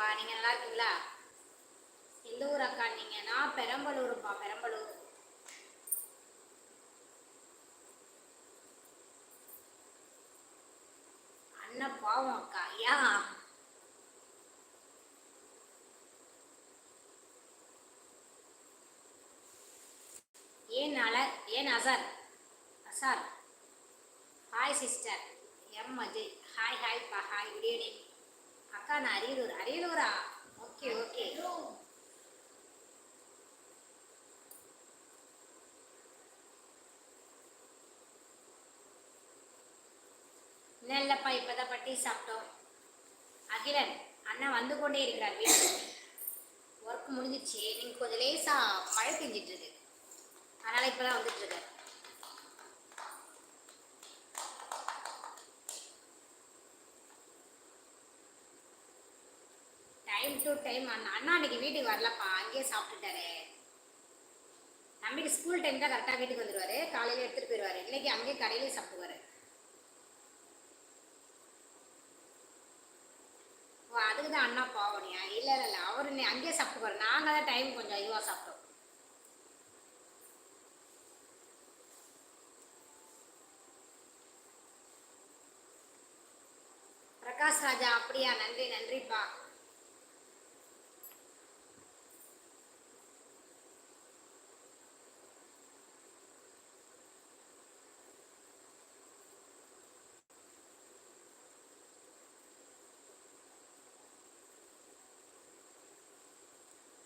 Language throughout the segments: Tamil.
இருக்கேன்ப்பா. நீங்கள் நல்லா இருக்கீங்களா? எந்த ஊர் அக்கா நீங்கள்? நான் பெரம்பலூருப்பா, பெரம்பலூர். அண்ணன் பாவம் அக்கா. ஏன் அசர் அசார். Hi sister M Ajay. ஹாய்ப்பா. ஹாய், குட் ஈவினிங் அக்கா. நான் அரியலூரா? ஓகே. இன்னும் இல்லைப்பா, இப்போதான் பட்டி சாப்பிட்டோம். அகிலன் அண்ணன் வந்து கொண்டே இருக்கிறார் வீட்டுக்கு. ஒர்க் முடிஞ்சிச்சு. நீங்கள் கொஞ்சம் லேசாக மழை பெஞ்சிட்டு இருக்கு, அதனால் இப்போ தான் வந்துட்டு இருக்காரு. டைம் டு டைம் அண்ணா அன்னைக்கு வீட்டுக்கு வரலப்பா, அங்கேயே சாப்பிட்டுட்டாரு. தம்பிக்கு ஸ்கூல் டைம் தான் கரெக்டாக வீட்டுக்கு வந்துடுவார். காலையில் எடுத்துகிட்டு போயிடுவார். இன்னைக்கு அங்கேயே கடையிலே சாப்பிடுவார். ஓ, அதுக்கு தான் அண்ணா பாவனியா? இல்லை அவர் அங்கேயே சாப்பிட்டுக்குவார். நாங்கள் தான் டைம் கொஞ்சம் இதுவாக சாப்பிட்டோம். பிரகாஷ் ராஜா, அப்படியா? நன்றிப்பா.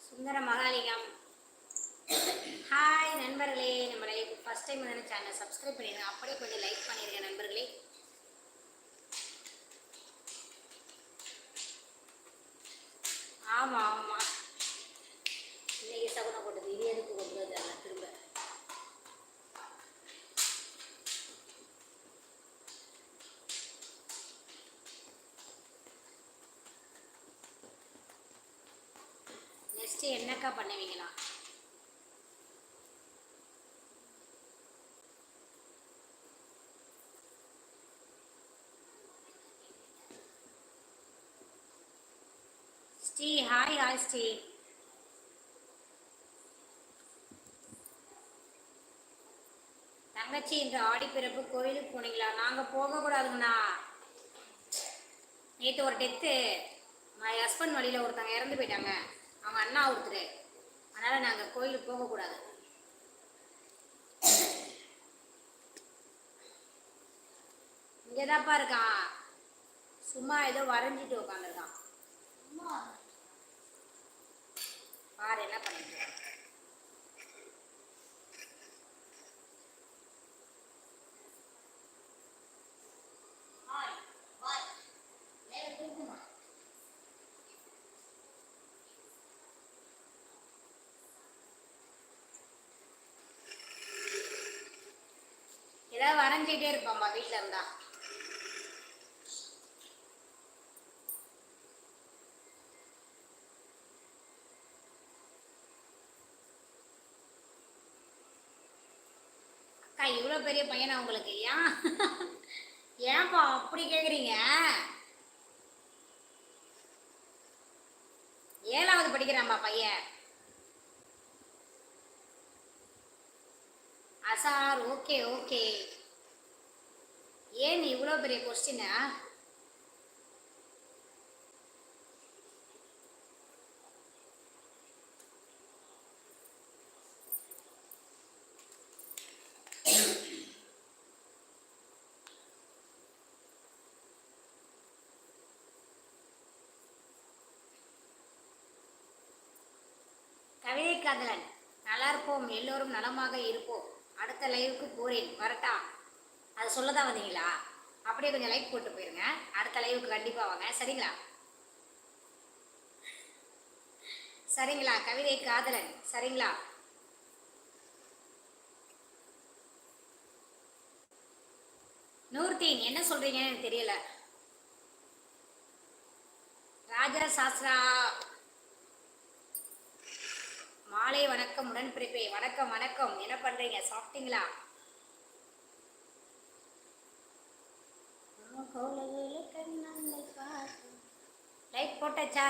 சுந்தர மகாலிங்கம், ஹாய் நண்பர்களே. நம்ம லைக் ஃபஸ்ட் டைம் வந்து சேனலை சப்ஸ்கிரைப் பண்ணிடுங்க, அப்படியே கொஞ்சம் லைக் பண்ணிடுங்க நண்பர்களே. ஆமாம், இன்னைக்கு சகுனம் போட்டது. இது எதுக்கு கொண்டு வந்தாங்க திரும்ப? நெக்ஸ்ட் என்னக்கா பண்ணுவீங்களா? ஸ்ரீ, ஹாய் ஸ்ரீ. தங்கச்சி இன்று ஆடிப்பிறப்பு, கோயிலுக்கு போனீங்களா? நாங்கள் போகக்கூடாதுங்கண்ணா. நேற்று ஒரு டெத்து. என் ஹஸ்பண்ட் வழியில் ஒருத்தவங்க இறந்து போயிட்டாங்க, அவங்க அண்ணா ஒருத்தர். அதனால் நாங்கள் கோயிலுக்கு போகக்கூடாது. இங்கே தான்ப்பா இருக்கான், சும்மா ஏதோ வரைஞ்சிட்டு உட்காந்துருக்கான். பாரு என்ன பண்ணிட்டு. ஏதாவது வரைஞ்சிட்டே இருப்பாம்பா வீட்டில் இருந்தா. அக்கா இவ்வளோ பெரிய பையனா உங்களுக்கு? ஏன்பா அப்படி கேட்குறீங்க? 7வது படிக்கிறான்பா பையன். அசார், ஓகே. ஏன் இவ்வளோ பெரிய கொஸ்டினா? கவிதை காதலன், நல்லா இருப்போம், எல்லோரும் நலமாக இருப்போம். அடுத்த லைவுக்கு போறேன், வரட்டா? அது சொல்லதான் வந்தீங்களா? அப்படியே கொஞ்சம் லைக் போட்டு போயிருங்க. அடுத்த லைவுக்கு கண்டிப்பாக வாங்க, சரிங்களா? கவிதை காதலன், சரிங்களா? நூர்தீன், என்ன சொல்றீங்கன்னு எனக்கு தெரியல. ராஜா சாஸ்திரா, மாலை வணக்கம். உடன்பிறப்பே வணக்கம். என்ன பண்றீங்க? சாப்பிட்டீங்களா? லைக் போட்டாச்சா?